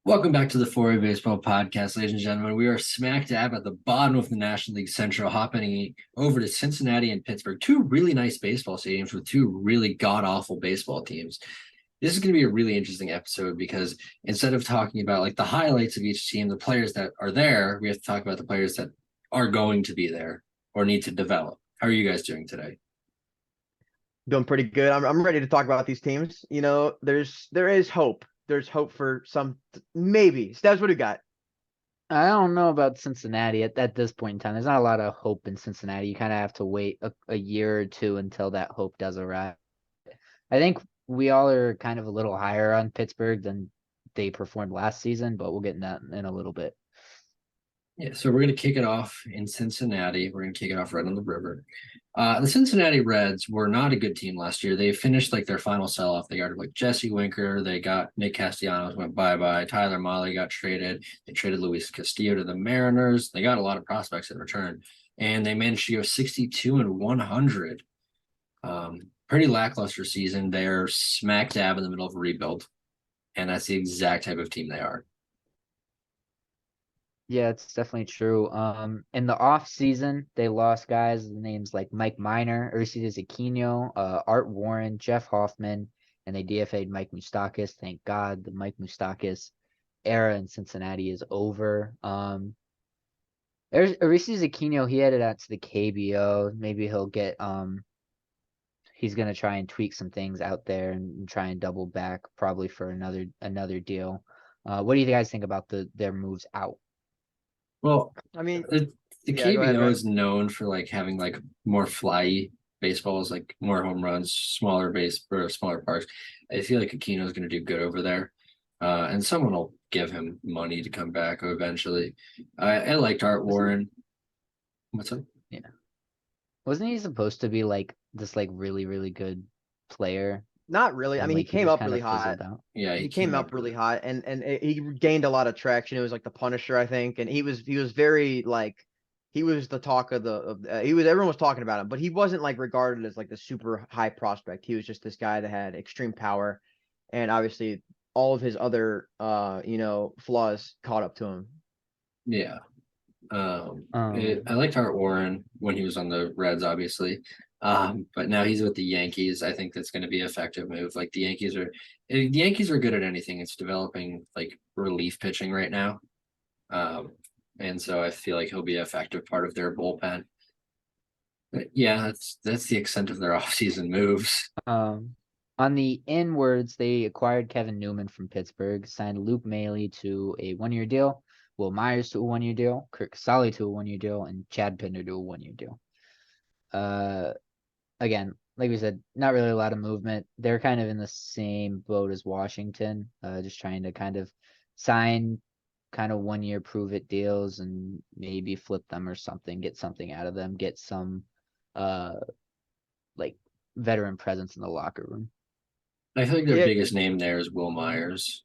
Welcome back to the 4A Baseball Podcast, ladies and gentlemen. We are smack dab at the bottom of the National League Central, hopping over to Cincinnati and Pittsburgh, two really nice baseball stadiums with two really god-awful baseball teams. This is going to be a really interesting episode because instead of talking about like the highlights of each team, the players that are there, we have to talk about the players that are going to be there or need to develop. How are you guys doing today? Doing pretty good. I'm ready to talk about these teams. There is hope. There's hope for some maybe. Steps, what do you got? I don't know about Cincinnati at this point in time. There's not a lot of hope in Cincinnati. You kind of have to wait a year or two until that hope does arrive. I think we all are kind of a little higher on Pittsburgh than they performed last season, but we'll get into that in a little bit. Yeah, so we're going to kick it off in Cincinnati. We're going to kick it off right on the river. The Cincinnati Reds were not a good team last year. They finished like their final sell-off. They got like Jesse Winker. They got Nick Castellanos went bye-bye. Tyler Mahle got traded. They traded Luis Castillo to the Mariners. They got a lot of prospects in return, and they managed to go 62-100. Pretty lackluster season. They're smack dab in the middle of a rebuild, and that's the exact type of team they are. Yeah, it's definitely true. In the off season, they lost guys names like Mike Minor, Aristides Aquino, Art Warren, Jeff Hoffman, and they DFA'd Mike Moustakas. Thank God the Mike Moustakas era in Cincinnati is over. There's Aristides Aquino, he headed out to the KBO. Maybe he'll get he's gonna try and tweak some things out there and try and double back probably for another deal. What do you guys think about their moves out? Well, I mean, the yeah, go ahead, KBO Ryan. is known for like having like more flyy baseballs, like more home runs, smaller base or smaller parks. I feel like Aquino is going to do good over there, and someone will give him money to come back eventually. I liked Art Warren. What's up? Yeah. Wasn't he supposed to be like this like really, really good player? Not really. I And mean, he like he came just up kind really of hot. fizzled out. Yeah, He came up really hot, and he gained a lot of traction. It was like the Punisher, I think, and he was very like he was the talk of he was everyone was talking about him, but he wasn't like regarded as like the super high prospect. He was just this guy that had extreme power, and obviously all of his other flaws caught up to him. Yeah. Um, I liked Art Warren when he was on the Reds, obviously. But now he's with the Yankees. I think that's going to be an effective move. Like the Yankees are good at anything. It's developing like relief pitching right now. And so I feel like he'll be an effective part of their bullpen. But yeah, that's the extent of their offseason moves. on the inwards, they acquired Kevin Newman from Pittsburgh, signed Luke Maile to a 1-year deal, Will Myers to a 1-year deal, Kirk Casale to a 1-year deal, and Chad Pinder to a 1-year deal. Again, like we said, not really a lot of movement. They're kind of in the same boat as Washington, just trying to kind of sign kind of 1-year prove it deals and maybe flip them or something, get something out of them, get some like veteran presence in the locker room. I feel like their Yeah, biggest name there is Will Myers.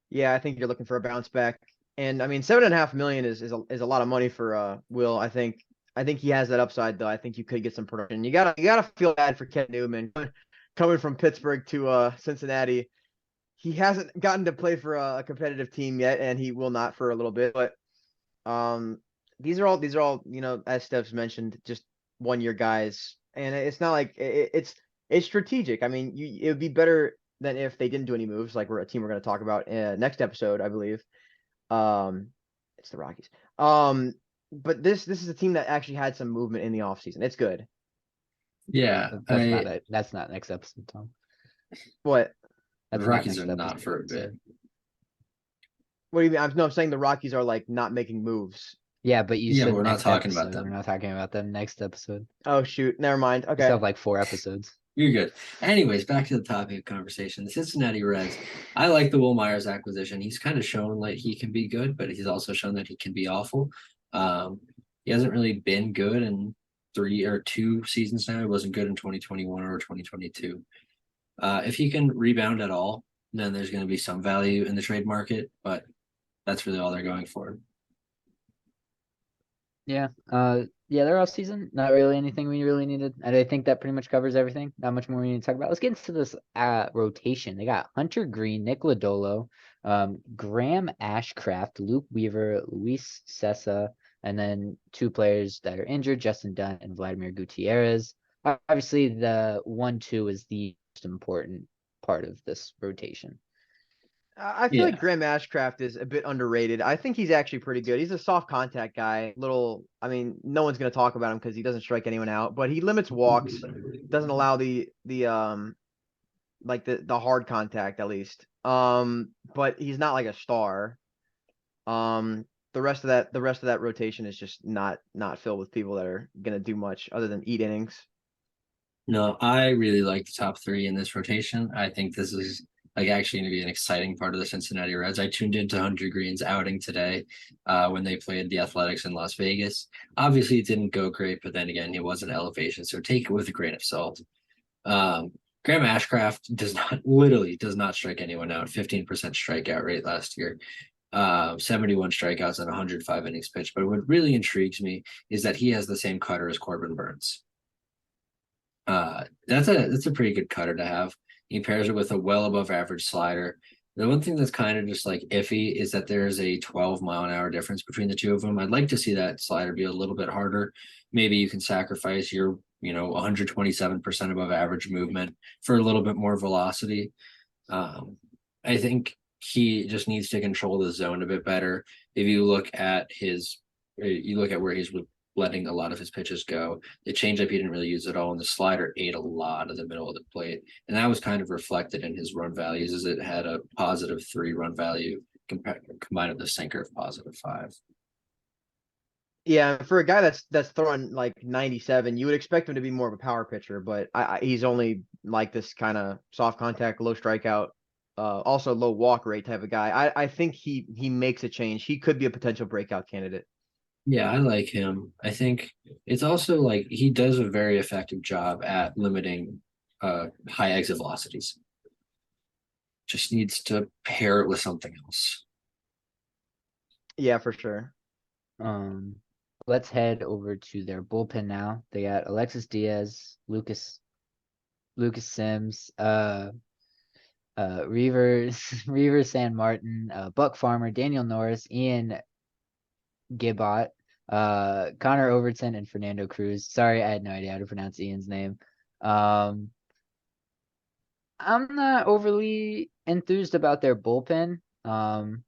yeah, I think you're looking for a bounce back, and I mean 7.5 million is a lot of money for Will. I think he has that upside though. I think you could get some production. You gotta feel bad for Ken Newman coming from Pittsburgh to Cincinnati. He hasn't gotten to play for a competitive team yet, and he will not for a little bit. But these are all as Steph's mentioned, just 1-year guys, and it's not like it's strategic. I mean, it would be better than if they didn't do any moves, like we're a team we're going to talk about next episode, I believe. Um, it's the Rockies. But this is a team that actually had some movement in the offseason. It's good. Yeah, That's not next episode, Tom. What? the That's not Rockies are next not episode. for a bit. What do you mean? I'm saying the Rockies are like not making moves. Yeah, but you Yeah, said but we're not next talking about episode. them. We're not talking about them next episode. Oh shoot, never mind. We Okay. still have like 4 episodes. You're good. Anyways, back to the topic of conversation. The Cincinnati Reds. I like the Will Myers acquisition. He's kind of shown like he can be good, but he's also shown that he can be awful. He hasn't really been good in 3 or 2 seasons now. He wasn't good in 2021 or 2022. If he can rebound at all, then there's going to be some value in the trade market, but that's really all they're going for. Yeah. Yeah, their off season, not really anything we really needed. And I think that pretty much covers everything. Not much more we need to talk about. Let's get into this rotation. They got Hunter Green, Nick Lodolo, Graham Ashcraft, Luke Weaver, Luis Sessa, and then two players that are injured, Justin Dunn and Vladimir Gutierrez. Obviously, the 1-2 is the most important part of this rotation. I feel Yeah. like Graham Ashcraft is a bit underrated. I think he's actually pretty good. He's a soft contact guy. I mean, no one's going to talk about him because he doesn't strike anyone out, but he limits walks, doesn't allow the hard contact at least. But he's not like a star. The rest of that rotation is just not filled with people that are going to do much other than eat innings. No, I really like the top three in this rotation. I think this is like actually going to be an exciting part of the Cincinnati Reds. I tuned into Hunter Green's outing today when they played the Athletics in Las Vegas. Obviously, it didn't go great, but then again, it was an elevation, so take it with a grain of salt. Graham Ashcraft does not strike anyone out. 15% strikeout rate last year. 71 strikeouts and 105 innings pitched. But what really intrigues me is that he has the same cutter as Corbin Burns. That's a pretty good cutter to have. He pairs it with a well above average slider. The one thing that's kind of just like iffy is that there's a 12-mile-an-hour difference between the two of them. I'd like to see that slider be a little bit harder. Maybe you can sacrifice your, 127% above average movement for a little bit more velocity. I think he just needs to control the zone a bit better. If you look at where he's letting a lot of his pitches go. The changeup he didn't really use at all, and the slider ate a lot of the middle of the plate, and that was kind of reflected in his run values, as it had a +3 run value combined with a sinker of +5. Yeah, for a guy that's throwing like 97, you would expect him to be more of a power pitcher, but he's only like this kind of soft contact, low strikeout, also low walk rate type of guy. I think he makes a change. He could be a potential breakout candidate. Yeah, I like him. I think it's also like he does a very effective job at limiting high exit velocities. Just needs to pair it with something else. Yeah, for sure. Let's head over to their bullpen now. They got Alexis Diaz, Lucas Sims, Reaver San Martin, Buck Farmer, Daniel Norris, Ian Gibbot, Connor Overton, and Fernando Cruz. Sorry, I had no idea how to pronounce Ian's name. I'm not overly enthused about their bullpen. Tom?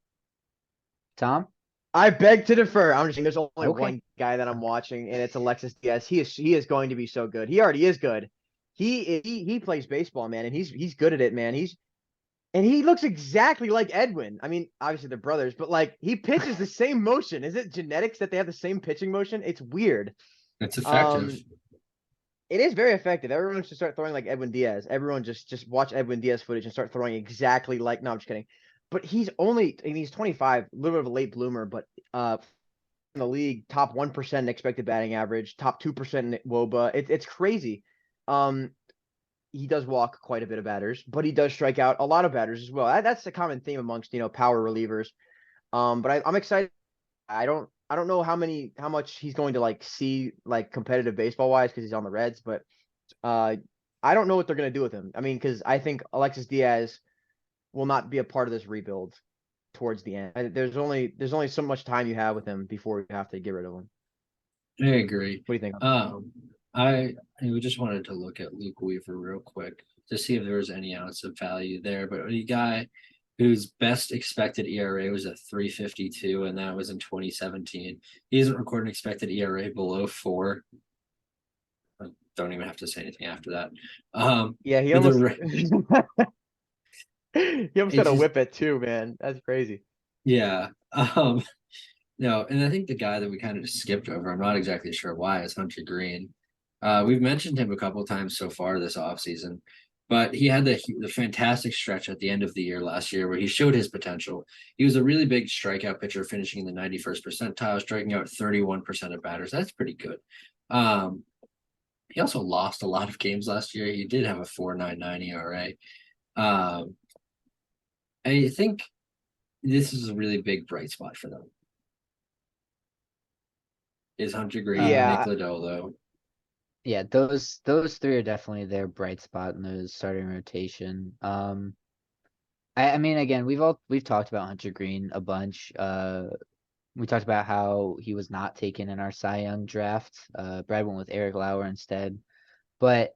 I beg to defer. I'm just saying there's only Okay. one guy that I'm watching, and it's Alexis Diaz. He is going to be so good. He already is good. He plays baseball, man, and he's good at it, man. He looks exactly like Edwin. I mean, obviously they're brothers, but like he pitches the same motion. Is it genetics that they have the same pitching motion? It's weird. It's effective. It is very effective. Everyone should start throwing like Edwin Diaz. Everyone just watch Edwin Diaz footage and start throwing exactly like. No, I'm just kidding. But he's 25, a little bit of a late bloomer, but in the league, top 1% in expected batting average, top 2% in WOBA. It's crazy. He does walk quite a bit of batters, but he does strike out a lot of batters as well. That's a common theme amongst power relievers. But I'm excited. I don't know how much he's going to like see like competitive baseball wise because he's on the Reds, but I don't know what they're gonna do with him. I mean, because I think Alexis Diaz will not be a part of this rebuild towards the end. There's only so much time you have with him before you have to get rid of him. I agree. What do you think? I we just wanted to look at Luke Weaver real quick to see if there was any ounce of value there. But a guy whose best expected ERA was a 3.52, and that was in 2017. He hasn't recorded an expected ERA below 4. I don't even have to say anything after that. Yeah, he but almost the he almost it got a just whip it too, man. That's crazy. yeah. No, and I think the guy that we kind of just skipped over, I'm not exactly sure why, is Hunter Green. We've mentioned him a couple times so far this offseason, but he had the fantastic stretch at the end of the year last year where he showed his potential. He was a really big strikeout pitcher, finishing in the 91st percentile, striking out 31% of batters. That's pretty good. He also lost a lot of games last year. He did have a 4.99 ERA. I think this is a really big bright spot for them. is Hunter Green, Yeah. Nick Lodolo. Yeah, those three are definitely their bright spot in the starting rotation. I mean, again, we've talked about Hunter Green a bunch. We talked about how he was not taken in our Cy Young draft. Brad went with Eric Lauer instead. But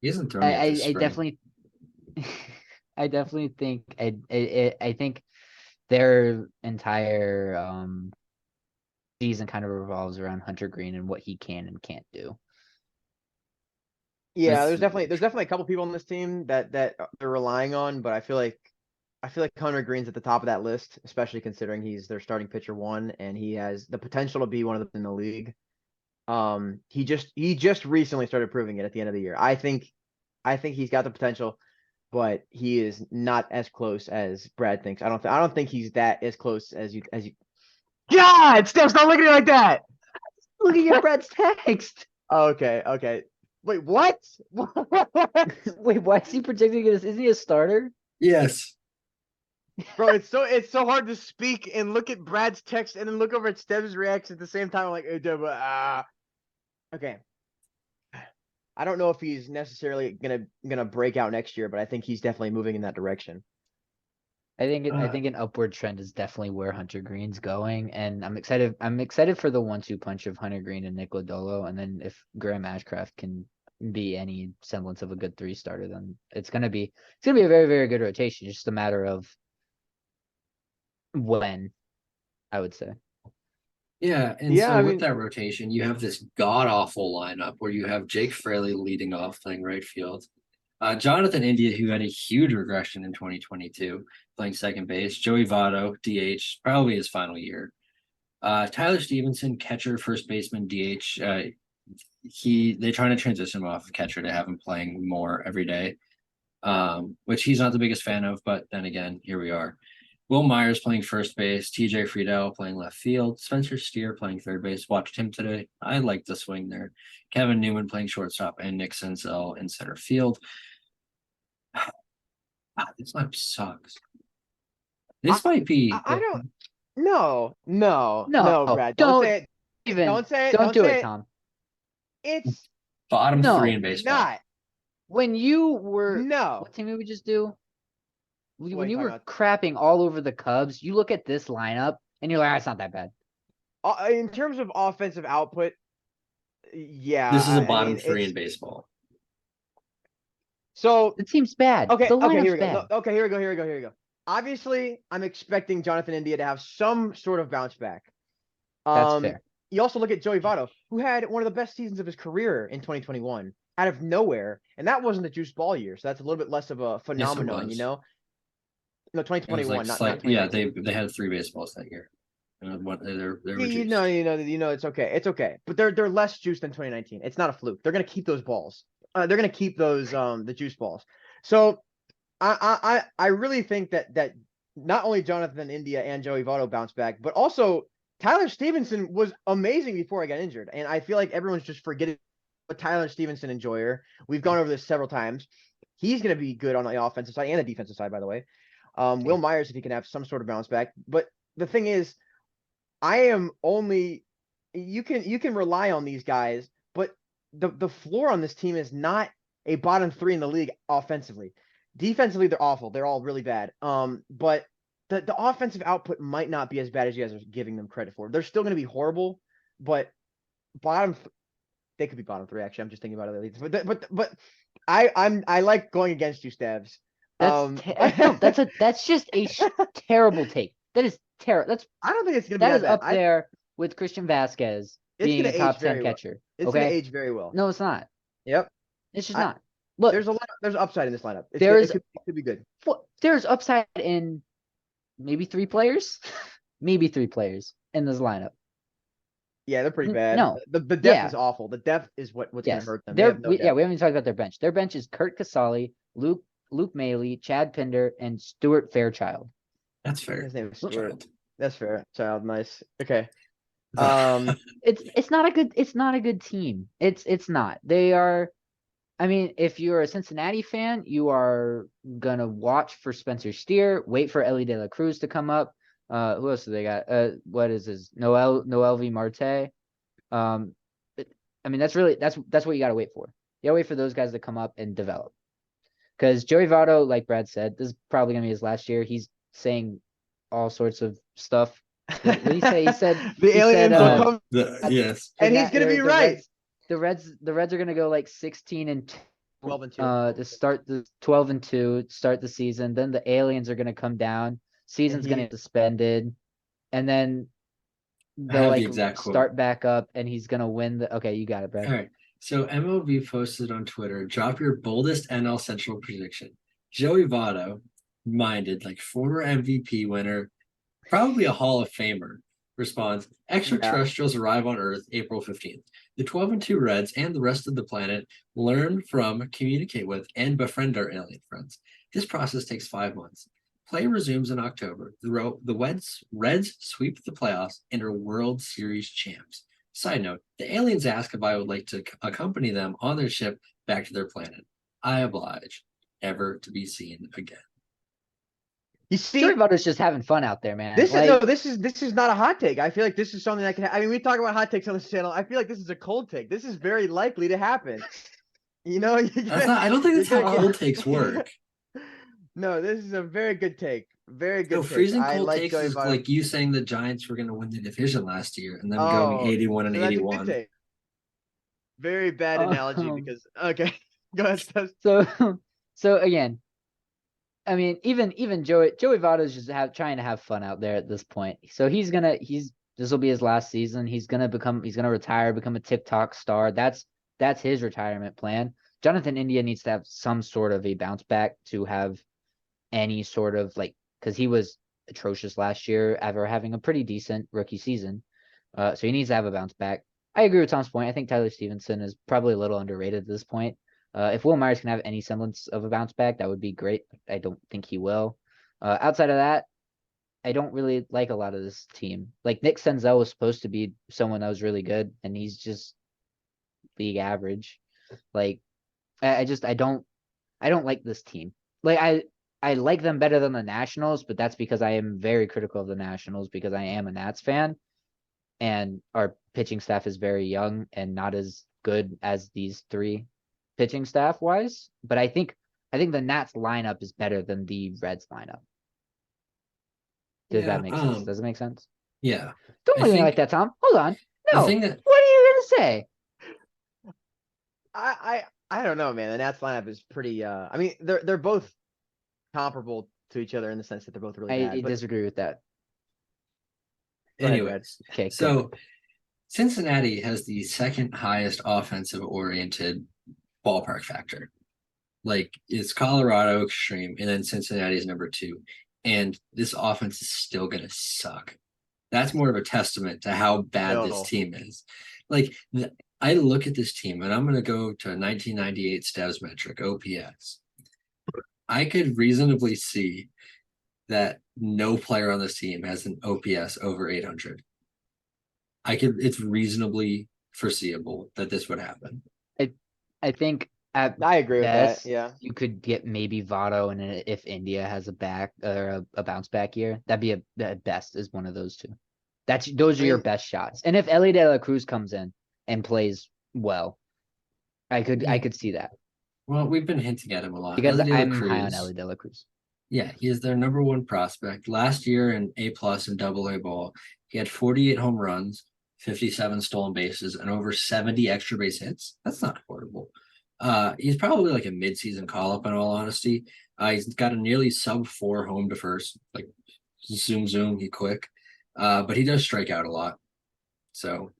He hasn't thrown yet this I spring. definitely I definitely think I think their entire season kind of revolves around Hunter Green and what he can and can't do. Yeah, That's there's definitely a couple people on this team that they're relying on, but I feel like Hunter Green's at the top of that list, especially considering he's their starting pitcher one, and he has the potential to be one of them in the league. He just recently started proving it at the end of the year. I think he's got the potential, but he is not as close as Brad thinks. I don't think he's that as close as you. God, Steph, stop looking at me like that. Look at your Brad's text. Okay. Wait, what? Wait, why is he predicting this? Isn't he a starter? yes. Bro, it's so hard to speak and look at Brad's text and then look over at Stev's reaction at the same time. I'm like, okay. I don't know if he's necessarily gonna break out next year, but I think he's definitely moving in that direction. I think an upward trend is definitely where Hunter Green's going, and I'm excited. I'm excited for the 1-2 punch of Hunter Green and Nick Lodolo, and then if Graham Ashcraft can be any semblance of a good 3-starter, then it's gonna be a very, very good rotation. Just a matter of when, I would say. Yeah, and Yeah, so I with mean, that rotation, you have this god awful lineup where you have Jake Fraley leading off playing right field. Jonathan India, who had a huge regression in 2022, playing second base. Joey Votto, DH, probably his final year. Tyler Stevenson, catcher, first baseman, DH. They're trying to transition him off of catcher to have him playing more every day, which he's not the biggest fan of. But then again, here we are. Will Myers playing first base, TJ Friedel playing left field, Spencer Steer playing third base. Watched him today. I like the swing there. Kevin Newman playing shortstop, and Nick Senzel in center field. This lineup sucks. This might be. I don't. No, Brad. Don't Say it. even. Don't say it. Don't do say it, Tom. It's Bottom No, three in baseball. not. When you were No. what team did we just do? What are When you you were talking crapping all over the Cubs, you look at this lineup and you're like, it's not that bad. In terms of offensive output, yeah. This is a I bottom mean, three in baseball. So The team's bad. okay, The here lineup's we go. bad. No, okay, here we go. Obviously, I'm expecting Jonathan India to have some sort of bounce back. That's fair. You also look at Joey Votto, who had one of the best seasons of his career in 2021 out of nowhere, and that wasn't the juice ball year, so that's a little bit less of a phenomenon, was. No, It was 2021, like not yeah, 2019. they had 3 baseballs that year. They're You reduced. know, it's okay. But they're less juice than 2019. It's not a fluke. They're gonna keep those balls. They're gonna keep those the juice balls. So I really think that not only Jonathan India and Joey Votto bounce back, but also Tyler Stevenson was amazing before I got injured, and I feel like everyone's just forgetting what Tyler Stevenson enjoyer. We've gone over this several times. He's gonna be good on the offensive side and the defensive side, by the way. Will Myers, if he can have some sort of bounce back, but the thing is, I am only you can rely on these guys, but the floor on this team is not a bottom 3 in the league offensively. Defensively, they're awful. They're all really bad. But the offensive output might not be as bad as you guys are giving them credit for. They're still going to be horrible, but they could be bottom 3 actually. I'm just thinking about other leagues. But I like going against you, Stabs. That's just a terrible take. That is terrible. I don't think it's gonna be that is bad. up there with Christian Vasquez being a top 10 catcher. It's gonna age very well. No, it's not. Yep. It's just not. Look, there's upside in this lineup. It could be good. There's upside in maybe 3 players, maybe 3 players in this lineup. Yeah, they're pretty bad. No, the depth is awful. The depth is what's gonna hurt them. We haven't even talked about their bench. Their bench is Kurt Casale, Luke Maley, Chad Pinder, and Stuart Fairchild. That's fair. His name is Stuart. That's fair. Child, nice. Okay. It's not a good team. It's not. They are. I mean, if you're a Cincinnati fan, you are gonna watch for Spencer Steer, wait for Ellie De La Cruz to come up. Who else do they got? What is his Noel V Marte? But, I mean, that's what you got to wait for. You got to wait for those guys to come up and develop. Because Joey Votto, like Brad said, this is probably gonna be his last year. He's saying all sorts of stuff. What did he say? He said The he aliens said, will come, Yes. and he's gonna be right. The Reds are gonna go like 16-2. 12-2. To start the 12-2, start the season. Then the aliens are gonna come down. Season's gonna get suspended, and then I they'll have the like exact quote. start back up, and he's gonna win the. Okay, you got it, Brad. All right. So MLB posted on Twitter, drop your boldest NL Central prediction. Joey Votto, minded, like former MVP winner, probably a Hall of Famer, responds, extraterrestrials arrive on Earth April 15th. The 12-2 Reds and the rest of the planet learn from, communicate with, and befriend our alien friends. This process takes 5 months. Play resumes in October. The Reds sweep the playoffs and are World Series champs. Side note, the aliens ask if I would like to accompany them on their ship back to their planet. I oblige. Never to be seen again. You see, Joey Votto's just having fun out there, man. this Like, this is not a hot take. I feel like this is something that can. I mean, we talk about hot takes on this channel. I feel like this is a cold take. This is very likely to happen. You know, I don't think that's how cold takes work. No, this is a very good take. Very good. No, take. freezing I cold like takes Joey is Votto. like you saying the Giants were going to win the division last year and then Oh, going 81 and so that's a good 81. take. Very bad analogy because okay, go ahead. Steph. So again, I mean, even Joey Votto's just trying to have fun out there at this point. So this will be his last season. He's gonna retire, become a TikTok star. That's his retirement plan. Jonathan India needs to have some sort of a bounce back to have any sort of like, because he was atrocious last year after having a pretty decent rookie season. So he needs to have a bounce back. I agree with Tom's point. I think Tyler Stevenson is probably a little underrated at this point. If Will Myers can have any semblance of a bounce back, that would be great. I don't think he will. Outside of that, I don't really like a lot of this team. Like Nick Senzel was supposed to be someone that was really good, and he's just league average. Like I don't like this team. Like I like them better than the Nationals, but that's because I am very critical of the Nationals because I am a Nats fan, and our pitching staff is very young and not as good as these three pitching staff wise. But I think the Nats lineup is better than the Reds lineup. Does that make sense? Does it make sense? Yeah. Don't look at me like that, Tom. Hold on. No. thing that- What are you gonna say? I don't know, man. The Nats lineup is pretty. I mean, they're both comparable to each other in the sense that they're both really bad. I But disagree with that. Go ahead, anyways, Okay. so Cincinnati has the second highest offensive oriented ballpark factor. Like it's Colorado extreme, and then Cincinnati is number 2. And this offense is still gonna suck. That's more of a testament to how bad this team is. Like I look at this team, and I'm gonna go to a 1998 Stavs metric, OPS. I could reasonably see that no player on this team has an OPS over 800. It's reasonably foreseeable that this would happen. I think at I agree with best, that. Yeah. you could get maybe Votto, and if India has a back or a bounce back year, that'd be at best is one of those two. Those are your best shots. And if Ellie De La Cruz comes in and plays well, I could see that. Well, we've been hinting at him a lot. Because Ellie De La I'm high on Cruz, Ellie De La Cruz. Yeah, he is their number 1 prospect. Last year in A+ and AA ball, he had 48 home runs, 57 stolen bases, and over 70 extra base hits. That's not horrible. He's probably like a midseason call-up in all honesty. He's got a nearly sub-4 home to first, like zoom, he quick. But he does strike out a lot. So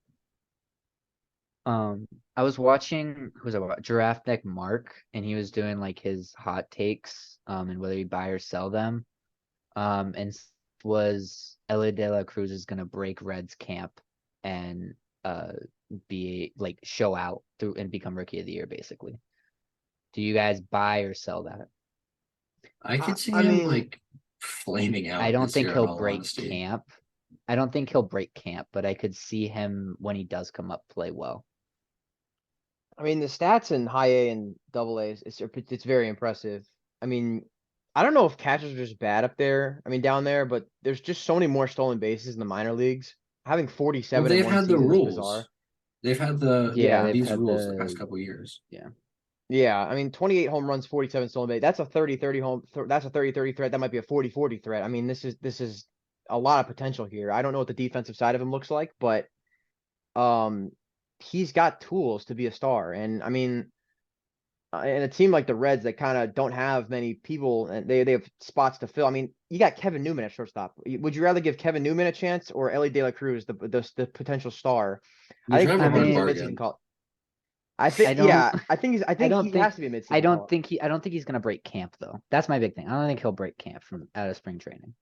I was watching Giraffe Neck Mark, and he was doing like his hot takes, and whether you buy or sell them. And was Ellie De La Cruz is gonna break Reds camp and be like show out through and become rookie of the year, basically. Do you guys buy or sell that? I could see him like flaming out. I don't think he'll break honesty. camp. I don't think he'll break camp, but I could see him when he does come up play well. I mean, the stats in high A and double A it's very impressive. I mean, I don't know if catchers are just bad up there. I mean, down there, but there's just so many more stolen bases in the minor leagues. Having Well, 47 in they've one had the season is bizarre. rules. They've had Yeah, they've these had rules the past couple years. yeah. Yeah, I mean, 28 home runs, 47 stolen base. That's a 30-30 that's a 30-30 threat. That might be a 40-40 threat. I mean, this is a lot of potential here. I don't know what the defensive side of him looks like, but um, he's got tools to be a star. And I mean, and a team like the Reds that kind of don't have many people and they have spots to fill. I mean, you got Kevin Newman at shortstop. Would you rather give Kevin Newman a chance or Ellie De La Cruz, the potential star? I Would you think have I a I think hard he's a mean, midseason bargain? call. I think I don't yeah, I I think don't he think has to be a midseason call. I don't think he's gonna break camp though. That's my big thing. I don't think he'll break camp from out of spring training.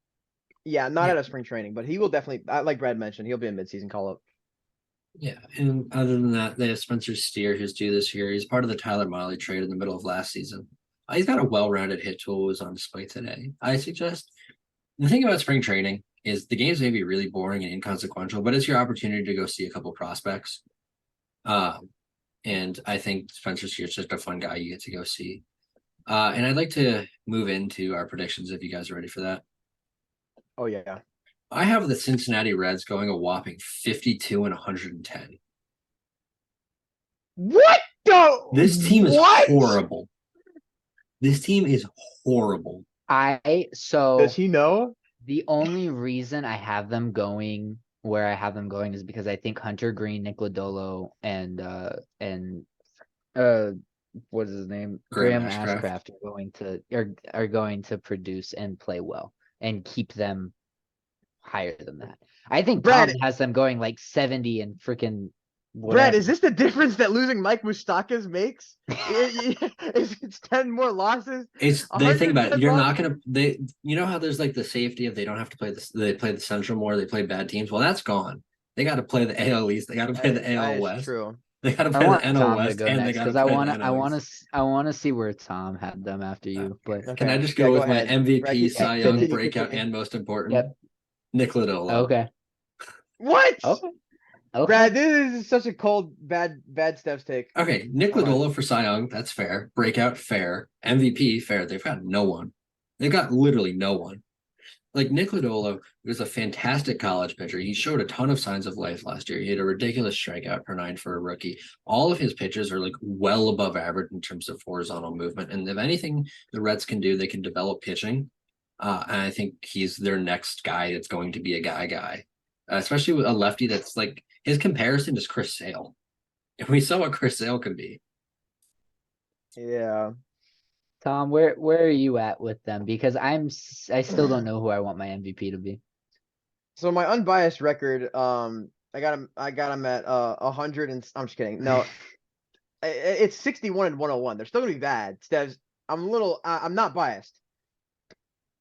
Yeah, not Yeah, out of spring training, but he will definitely, like Brad mentioned, he'll be a midseason call up. yeah. And other than that, they have Spencer Steer, who's due this year. He's part of the Tyler Miley trade in the middle of last season. He's got a well-rounded hit tool. Was on display today. I suggest the thing about spring training is the games may be really boring and inconsequential, but it's your opportunity to go see a couple prospects. And I think Spencer Steer's just a fun guy you get to go see. And I'd like to move into our predictions if you guys are ready for that. Oh yeah. I have the Cincinnati Reds going a whopping 52 and 110. What the This team is what? horrible. This team is horrible. Does he know? The only reason I have them going where I have them going is because I think Hunter Green, Nick Lodolo, and uh what is his name? Graham Graham Ashcraft. Ashcraft are going to produce and play well and keep them higher than that. I think Tom Brad, has them going like 70 and freaking Brad, whatever. is this the difference that losing Mike Moustakas makes? It's 10 more losses. It's they think about it. 110 You're not losses? gonna you know how there's like the safety if they don't have to play this they play the Central more, they play bad teams. Well, that's gone. They got to play the AL East, they got to play the That AL is West, true. they got to I play the want NL Tom to West, go and they next got to because I play the wanna NL East. I wanna see where Tom had them after you. But Can I Okay. just Yeah, go go with my ahead. MVP, Brad, keep- Cy Young, continue, breakout, continue. and most important, yep. Nick Lodolo? Okay. What? Okay. Okay. Brad, this is such a cold, bad steps take. Okay, Nick Come on. Lodolo for Cy Young, that's fair. Breakout, fair. MVP, fair. They've got no one. They've got literally no one. Like Nick Lodolo was a fantastic college pitcher. He showed a ton of signs of life last year. He had a ridiculous strikeout per nine for a rookie. All of his pitches are like well above average in terms of horizontal movement. And if anything the Reds can do, they can develop pitching. And I think he's their next guy that's going to be a guy. Especially with a lefty that's like his comparison is Chris Sale. And we saw what Chris Sale can be. Yeah. Tom, where are you at with them? Because I still don't know who I want my MVP to be. So my unbiased record, I got him at 100 and I'm just kidding. No, it's 61 and 101. They're still gonna be bad. Steves, I'm not biased.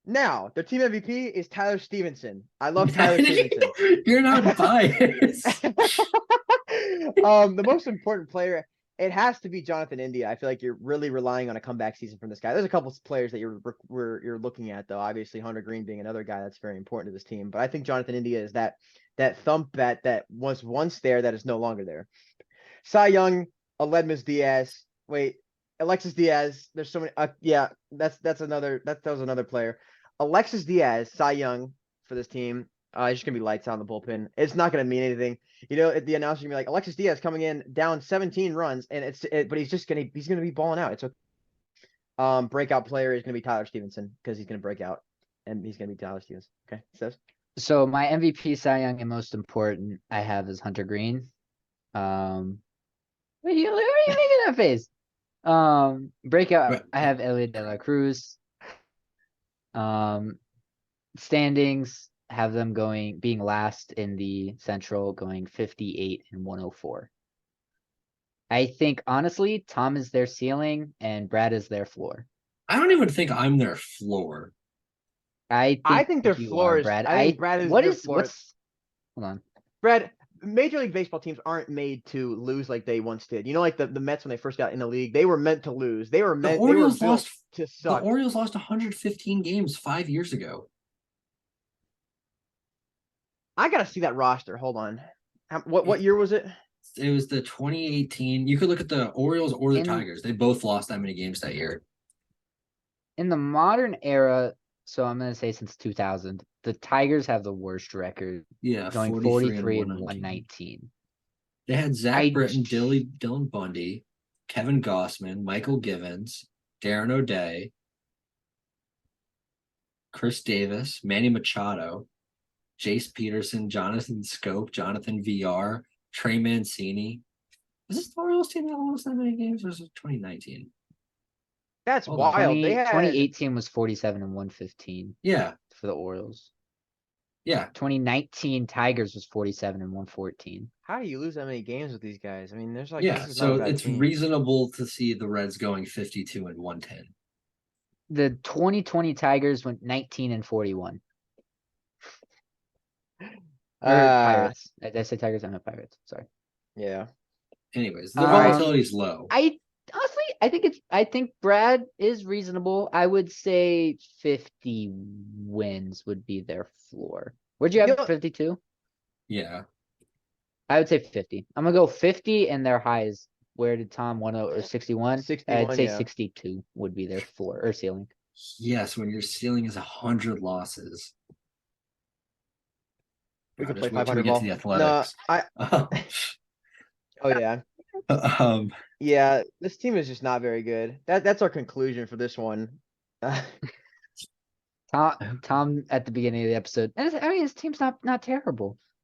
Now, their team MVP is Tyler Stevenson. I love Tyler Stevenson. You're not biased. The most important player, it has to be Jonathan India. I feel like you're really relying on a comeback season from this guy. There's a couple of players that you're looking at though. Obviously, Hunter Green being another guy that's very important to this team. But I think Jonathan India is that thump bat that was once there that is no longer there. Cy Young, Aledmus Diaz. Wait, Alexis Diaz. There's so many. Yeah, that was another player. Alexis Diaz, Cy Young for this team. He's just gonna be lights out in the bullpen. It's not gonna mean anything. You know, the announcer gonna be like Alexis Diaz coming in down 17 runs, and but he's gonna be balling out. It's okay. Breakout player is gonna be Tyler Stevenson because he's gonna break out, and he's gonna be Tyler Stevenson. Okay, So my MVP, Cy Young, and most important I have is Hunter Green. What are you making that face? Breakout, I have Elliot De La Cruz. Standings have them being last in the Central, going 58 and 104. I think honestly, Tom is their ceiling and Brad is their floor. I don't even think I'm their floor. I think their you floor are, is. Brad. I think Brad is what their is floor. hold on. Brad, Major League Baseball teams aren't made to lose like they once did. You know, like the Mets when they first got in the league, they were meant to lose. They were built to suck. The Orioles lost 115 games 5 years ago. I gotta see that roster. Hold on. What year was it? It was the 2018. You could look at the Orioles or the Tigers. They both lost that many games that year. in the modern era, so I'm gonna say since 2000, the Tigers have the worst record, Yeah, going 43 and 119. 119. They had Zach I Britton, Dylan Bundy, Kevin Gossman, Michael Givens, Darren O'Day, Chris Davis, Manny Machado, Jace Peterson, Jonathan Scope, Jonathan VR, Trey Mancini. Is this the Orioles team that lost that many games, or is it 2019? That's Hold on. wild. They had 2018 was 47 and 115 Yeah, for the Orioles. yeah. 2019 Tigers was 47 and 114. how do you lose that many games with these guys? I mean, there's like Yeah, this is not a so bad it's team. reasonable to see the Reds going 52 and 110. The 2020 Tigers went 19 and 41. Or Pirates. Did I say Tigers? I meant Pirates. Sorry. Yeah. Anyways, the Um, volatility is low. I honestly, I think Brad is reasonable. I would say 50 wins would be their floor. Where'd you You have know- 52? Yeah. I would say 50. I'm gonna go 50 and their highs. Where did Tom 10 or 61? 61, I'd say yeah. 62 would be their floor or ceiling. Yes, when your ceiling is 100 losses. We could Just play wait till we 500 get ball. to the No, Athletics. oh yeah. Yeah, this team is just not very good. That's our conclusion for this one. Tom at the beginning of the episode. And I mean, his team's not terrible.